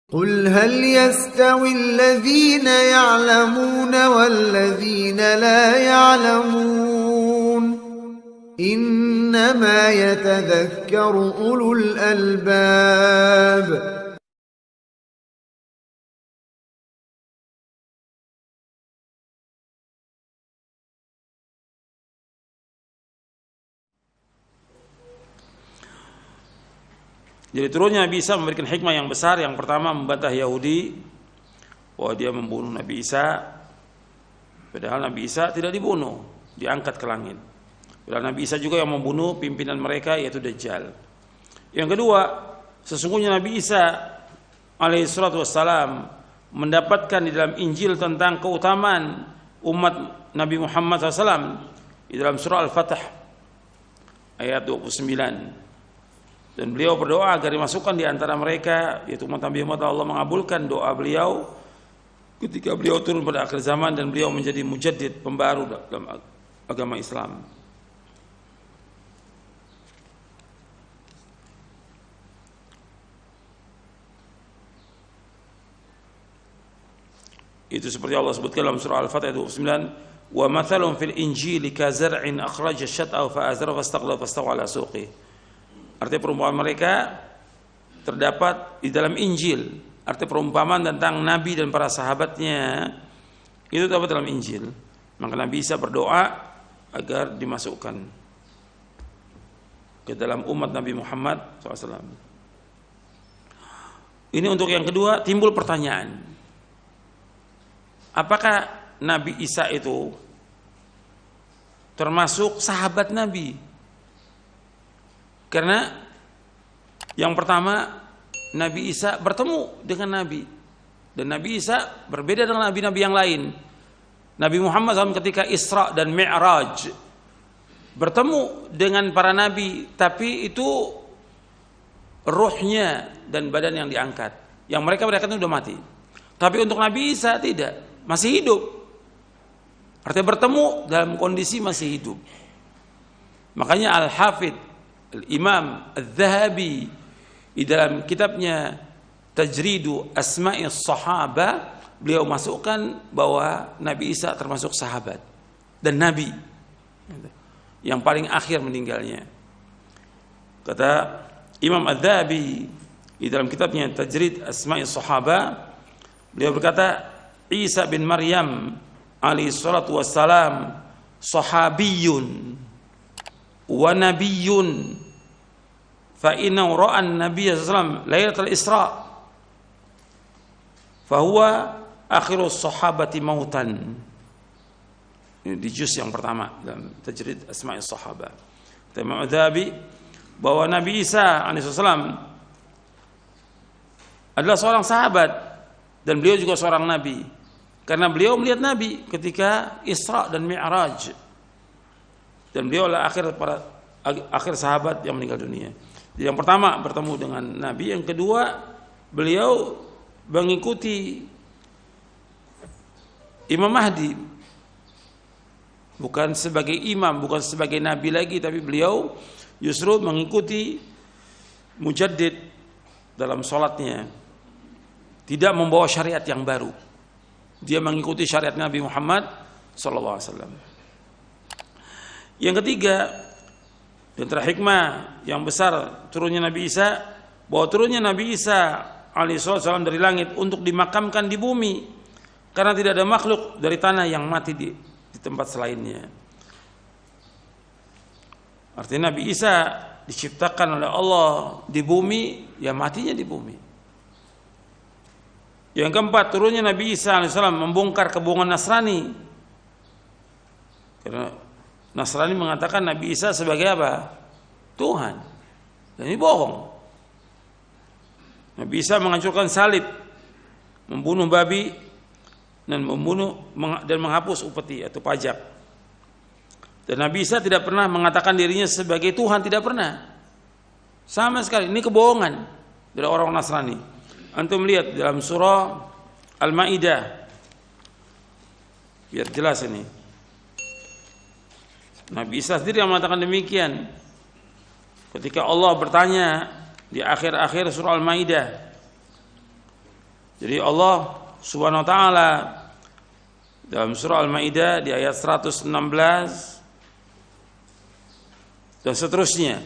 قل هل يستوي الذين يعلمون والذين لا يعلمون إنما يتذكر أولو الألباب. Jadi turunnya Nabi Isa memberikan hikmah yang besar. Yang pertama, membantah Yahudi bahwa dia membunuh Nabi Isa, padahal Nabi Isa tidak dibunuh, diangkat ke langit. Padahal Nabi Isa juga yang membunuh pimpinan mereka, yaitu Dajjal. Yang kedua, sesungguhnya Nabi Isa alaihissalatu wassalam mendapatkan di dalam Injil tentang keutamaan umat Nabi Muhammad SAW di dalam surah Al-Fatah ayat 29. Dan beliau berdoa agar dimasukkan di antara mereka, yaitu umat Nabi Muhammad. Allah mengabulkan doa beliau ketika beliau turun pada akhir zaman dan beliau menjadi mujaddid, pembaru dalam agama Islam. Itu seperti Allah sebutkan dalam surah Al-Fatah ayat 29, wa mathalun fil injili ka zar'in akhraja syat'ahu fa azara fastaghlaba fastawa ala suqihi. Artinya perumpamaan mereka terdapat di dalam Injil. Artinya perumpamaan tentang Nabi dan para sahabatnya itu terdapat dalam Injil. Maka Nabi Isa berdoa agar dimasukkan ke dalam umat Nabi Muhammad SAW. Ini untuk yang kedua. Timbul pertanyaan, apakah Nabi Isa itu termasuk sahabat Nabi? Karena yang pertama, Nabi Isa bertemu dengan Nabi, dan Nabi Isa berbeda dengan nabi-nabi yang lain. Nabi Muhammad SAW ketika Isra dan Mi'raj bertemu dengan para nabi, tapi itu ruhnya dan badan yang diangkat. Yang mereka itu sudah mati. Tapi untuk Nabi Isa tidak, masih hidup. Artinya bertemu dalam kondisi masih hidup. Makanya Al-Hafidh Imam Al-Zahabi di dalam kitabnya Tajridu Asma'i Sahaba, beliau masukkan bahwa Nabi Isa termasuk sahabat dan Nabi yang paling akhir meninggalnya. Kata Imam Al-Zahabi di dalam kitabnya Tajrid Asma'i Sahaba, beliau berkata, Isa bin Maryam alaihi salatu wassalam sahabiyun wa nabiyyun fa innahu ra'a an-nabiy sallallahu alaihi wasallam lailatul Isra fa huwa akhirus sahabati mautan. Ini di juz yang pertama dalam Tajrid Asma'i Sahaba. Imam Adzabi bahwa Nabi Isa alaihi salam adalah seorang sahabat dan beliau juga seorang nabi, karena beliau melihat Nabi ketika Isra dan Mi'raj. Dan beliau adalah akhir sahabat yang meninggal dunia. Jadi yang pertama bertemu dengan Nabi, yang kedua beliau mengikuti Imam Mahdi, bukan sebagai imam, bukan sebagai nabi lagi, tapi beliau justru mengikuti mujaddid dalam sholatnya, tidak membawa syariat yang baru. Dia mengikuti syariat Nabi Muhammad SAW. Yang ketiga, di antara hikmah yang besar turunnya Nabi Isa, bahwa turunnya Nabi Isa alaihissalam dari langit untuk dimakamkan di bumi, karena tidak ada makhluk dari tanah yang mati di tempat selainnya. Artinya Nabi Isa diciptakan oleh Allah di bumi, ya matinya di bumi. Yang keempat, turunnya Nabi Isa alaihissalam membongkar kebohongan Nasrani. Karena Nasrani mengatakan Nabi Isa sebagai apa? Tuhan. Dan ini bohong. Nabi Isa menghancurkan salib, membunuh babi, dan menghapus upeti atau pajak. Dan Nabi Isa tidak pernah mengatakan dirinya sebagai Tuhan, tidak pernah. Sama sekali. Ini kebohongan dari orang Nasrani. Antum lihat dalam surah Al-Maidah, biar jelas ini. Nabi Isa sendiri yang mengatakan demikian ketika Allah bertanya di akhir-akhir surah Al-Maidah, Jadi Allah Subhanahu wa taala dalam surah Al-Maidah di ayat 116 dan seterusnya,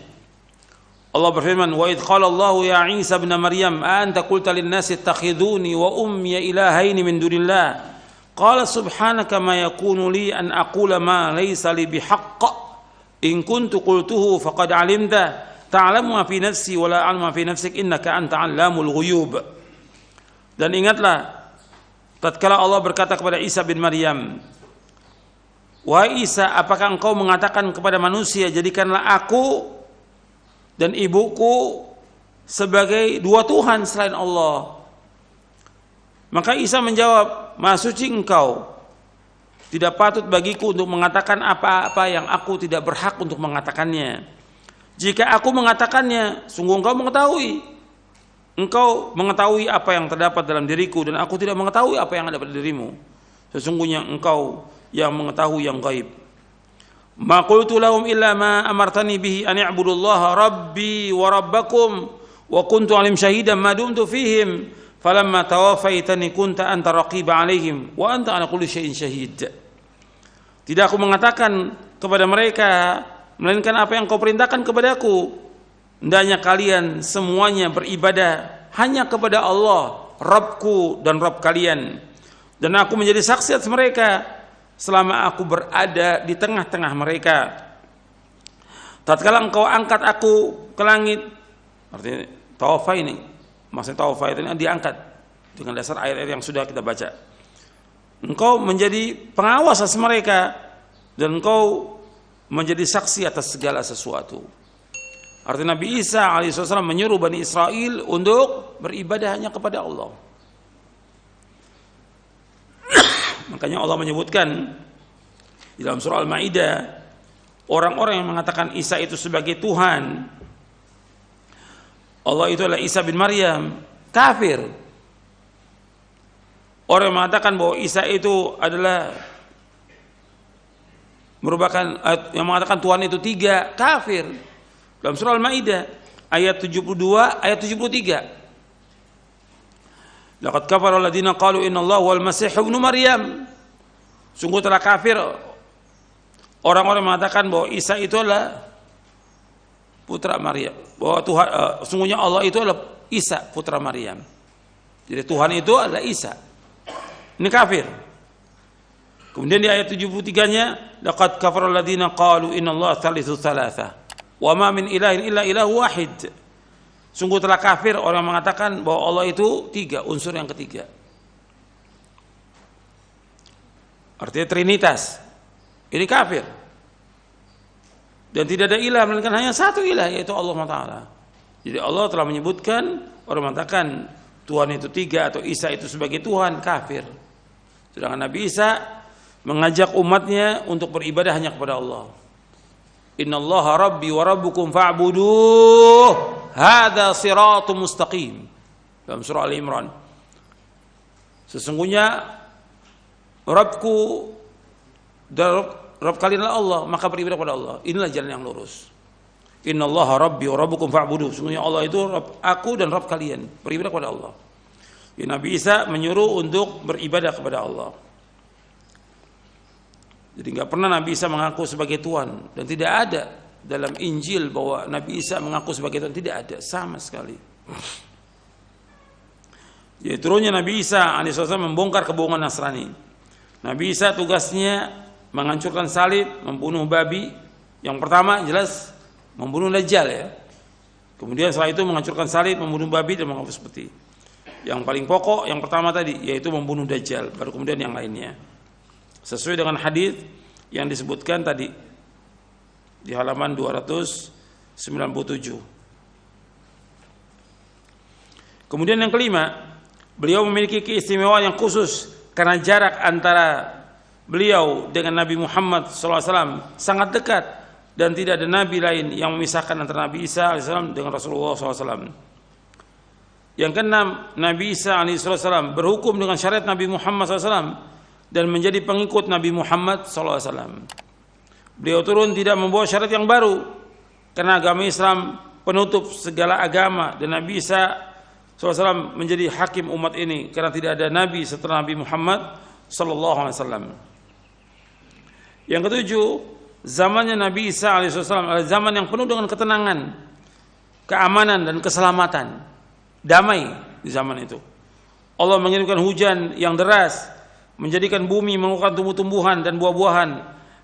Allah berfirman, "Wa idh qala Allahu ya Isa ibn Maryam, a anta qulta lin-nasi ittakhiduni wa ummi ilahaini min dunillah? Qala subhanaka ma yakunu li an aqula ma laysa li bihaqq. In kuntu qultuhu faqad 'alimta. Ta'lamu ma fi nafsi wa la a'lamu ma fi nafsik innaka anta 'allamul ghuyub." Dan ingatlah tatkala Allah berkata kepada Isa bin Maryam, "Wahai Isa, apakah engkau mengatakan kepada manusia, jadikanlah aku dan ibuku sebagai dua Tuhan selain Allah?" Maka Isa menjawab, "Maha suci engkau, tidak patut bagiku untuk mengatakan apa-apa yang aku tidak berhak untuk mengatakannya. Jika aku mengatakannya, sungguh engkau mengetahui. Engkau mengetahui apa yang terdapat dalam diriku dan aku tidak mengetahui apa yang ada pada dirimu. Sesungguhnya engkau yang mengetahui yang gaib. Ma qultu lahum illa ma amartani bihi an i'budullaha rabbi wa rabbakum wa kuntu alim syahidan ma dumtu fihim falamma tawaffaitani kunta anta raqiba alaihim wa anta ala kulli syai'in syahid." Tidak aku mengatakan kepada mereka melainkan apa yang kau perintahkan kepadaku. Hendaknya kalian semuanya beribadah hanya kepada Allah, Rabbku dan Rabb kalian. Dan aku menjadi saksi atas mereka selama aku berada di tengah-tengah mereka. Tatkala engkau angkat aku ke langit, artinya tawafa ini, maksudnya tawafa itu diangkat dengan dasar ayat-ayat yang sudah kita baca. Engkau menjadi pengawas atas mereka dan engkau menjadi saksi atas segala sesuatu. Artinya Nabi Isa alaihissalam menyuruh Bani Israel untuk beribadah hanya kepada Allah. Makanya Allah menyebutkan di dalam surah Al-Maidah, orang-orang yang mengatakan Isa itu sebagai Tuhan, Allah itu adalah Isa bin Maryam, kafir. Orang yang mengatakan bahwa Isa itu adalah merupakan yang mengatakan Tuhan itu tiga, kafir. Dalam surah Al-Maidah ayat 72 ayat 73. Laqad kafara alladziina qalu innallaha wal masih ibnu Maryam. Sungguh telah kafir orang-orang mengatakan bahwa Isa itu adalah putra Maryam. Bahwa Tuhan sungguhnya Allah itu adalah Isa putra Maryam. Jadi Tuhan itu adalah Isa. Ini kafir. Kemudian di ayat 73-nya, laqad kafara alladziina qalu innallaha tsalitsu tsalatsa. Wa ma min ilahin illa ilahu wahid. Sungguh telah kafir orang yang mengatakan bahwa Allah itu tiga, unsur yang ketiga. Artinya Trinitas. Ini kafir. Dan tidak ada ilah melainkan hanya satu ilah, yaitu Allah Taala. Jadi Allah telah menyebutkan orang mengatakan Tuhan itu tiga atau Isa itu sebagai Tuhan, kafir. Sedangkan Nabi Isa mengajak umatnya untuk beribadah hanya kepada Allah. Innallaha rabbi wa rabbukum fa'buduh hadza siratum mustaqim. Dalam surah Al-Imran. Sesungguhnya Rabbku dan Rabb kalian adalah Allah, maka beribadah kepada Allah. Inilah jalan yang lurus. Innallaha rabbi wa rabbukum fa'buduh. Sesungguhnya Allah itu Rabb aku dan Rabb kalian, beribadah kepada Allah. Ya, Nabi Isa menyuruh untuk beribadah kepada Allah. Jadi nggak pernah Nabi Isa mengaku sebagai Tuhan, dan tidak ada dalam Injil bahwa Nabi Isa mengaku sebagai Tuhan, tidak ada sama sekali. Jadi turunnya Nabi Isa alaihissalam membongkar kebohongan Nasrani. Nabi Isa tugasnya menghancurkan salib, membunuh babi. Yang pertama jelas membunuh Dajjal ya. Kemudian setelah itu menghancurkan salib, membunuh babi dan menghapus peti. Yang paling pokok yang pertama tadi yaitu membunuh Dajjal, baru kemudian yang lainnya. Sesuai dengan hadis yang disebutkan tadi di halaman 297. Kemudian yang kelima, beliau memiliki keistimewaan yang khusus karena jarak antara beliau dengan Nabi Muhammad SAW sangat dekat dan tidak ada nabi lain yang memisahkan antara Nabi Isa AS dengan Rasulullah SAW. Yang keenam, Nabi Isa AS berhukum dengan syariat Nabi Muhammad SAW dan menjadi pengikut Nabi Muhammad SAW. Beliau turun tidak membawa syariat yang baru karena agama Islam penutup segala agama dan Nabi Isa SAW menjadi hakim umat ini karena tidak ada nabi setelah Nabi Muhammad SAW. Yang ketujuh, zamannya Nabi Isa alaihissalam adalah zaman yang penuh dengan ketenangan, keamanan dan keselamatan, damai di zaman itu. Allah mengirimkan hujan yang deras, menjadikan bumi mengeluarkan tumbuh-tumbuhan dan buah-buahan,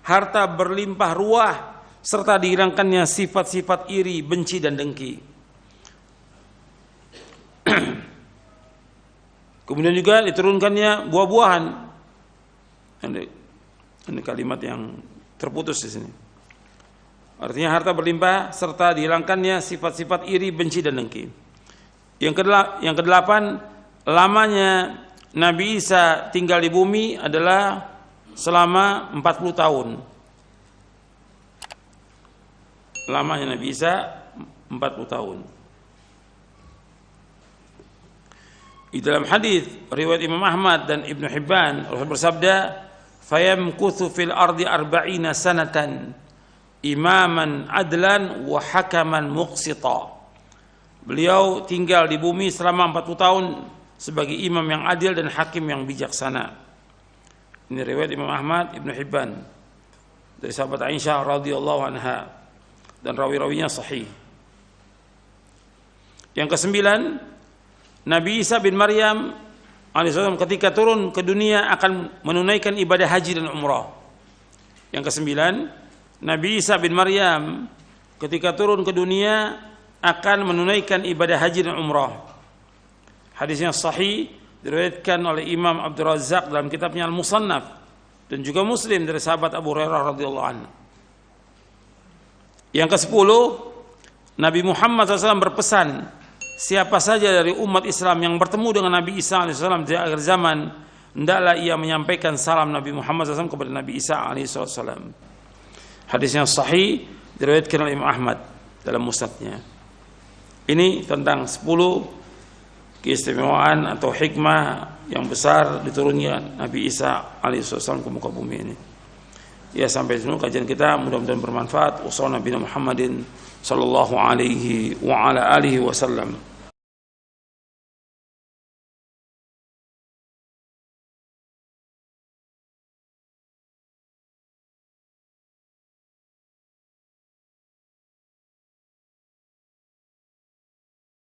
harta berlimpah ruah, serta dihilangkannya sifat-sifat iri, benci dan dengki. Kemudian juga diturunkannya buah-buahan. Ini kalimat yang terputus di sini. Artinya harta berlimpah serta dihilangkannya sifat-sifat iri, benci dan dengki. Yang kedelapan, lamanya Nabi Isa tinggal di bumi adalah selama 40 tahun. Lamanya Nabi Isa 40 tahun. Di dalam hadis riwayat Imam Ahmad dan Ibnu Hibban, Rasul bersabda, "Fayamkuthu fil ardi 40 sanatan imaman adlan wa hakaman muqsita." Beliau tinggal di bumi selama 40 tahun sebagai imam yang adil dan hakim yang bijaksana. Ini riwayat Imam Ahmad, Ibnu Hibban dari sahabat Aisyah radhiyallahu anha dan rawi-rawinya sahih. Yang kesembilan, Nabi Isa bin Maryam alaihissalam ketika turun ke dunia akan menunaikan ibadah haji dan umrah. Yang kesembilan, Nabi Isa bin Maryam ketika turun ke dunia akan menunaikan ibadah haji dan umrah. Hadisnya sahih diriwayatkan oleh Imam Abdul Razzaq dalam kitabnya Al-Musannaf dan juga Muslim dari sahabat Abu Hurairah radhiyallahu anhu. Yang ke-10, Nabi Muhammad SAW berpesan, siapa saja dari umat Islam yang bertemu dengan Nabi Isa alaihissalam di akhir zaman, hendaklah ia menyampaikan salam Nabi Muhammad SAW kepada Nabi Isa alaihissalam. Hadisnya sahih diriwayatkan oleh Imam Ahmad dalam musnadnya. Ini tentang 10 keistimewaan atau hikmah yang besar diturunnya Nabi Isa alaihissalam ke muka bumi ini. Ya, sampai sini kajian kita, mudah-mudahan bermanfaat. Wassallallahu Nabi Muhammadin sallallahu alaihi wa ala alihi wasallam.